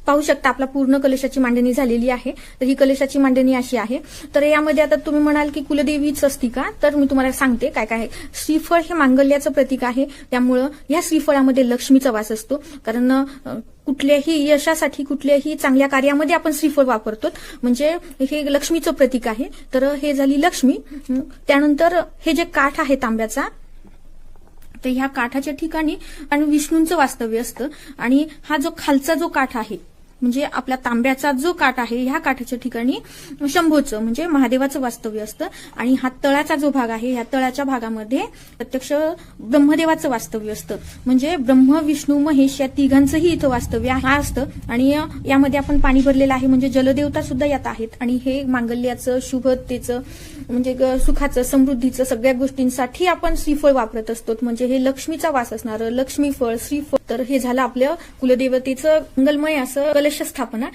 पाहू शकता आपला पूर्ण कलशाची मांडणी झालेली आहे। तर ही कलशाची मांडणी अशी आहे। तर यामध्ये आता तुम्ही म्हणाल की कुलदेवीच असती का, तर मी तुम्हाला सांगते काय काय आहे। श्रीफळ हे मांगल्याचं प्रतीक आहे, त्यामुळं या श्रीफळामध्ये लक्ष्मीचा वास असतो। कारण कुठल्याही यशासाठी कुठल्याही चांगल्या कार्यामध्ये आपण श्रीफळ वापरतो, म्हणजे हे लक्ष्मीचं प्रतीक आहे। तर हे झाली लक्ष्मी। त्यानंतर हे जे काठ आहे तांब्याचा, तर ह्या काठाच्या ठिकाणी आणि विष्णूंचं वास्तव्य असतं। आणि हा जो खालचा जो काठ आहे म्हणजे आपला तांब्याचा जो काठ आहे, ह्या काठाच्या ठिकाणी शंभूचं म्हणजे महादेवाचं वास्तव्य असतं। आणि हा तळाचा जो भाग आहे, ह्या तळाच्या भागामध्ये प्रत्यक्ष ब्रह्मदेवाचं वास्तव्य असतं। म्हणजे ब्रह्म विष्णू महेश या तिघांचंही इथं वास्तव्य असतं। आणि यामध्ये आपण पाणी भरलेलं आहे, म्हणजे जलदेवता सुद्धा यात आहेत। आणि हे मांगल्याचं, शुभतेचं, म्हणजे सुखाचं, समृद्धीचं सगळ्या गोष्टींसाठी आपण श्रीफळ वापरत असतो। म्हणजे हे लक्ष्मीचा वास असणारं लक्ष्मी फळ श्रीफळ। तर हे झालं आपल्या कुलदेवतेचं मंगलमय असं कलश स्थापना।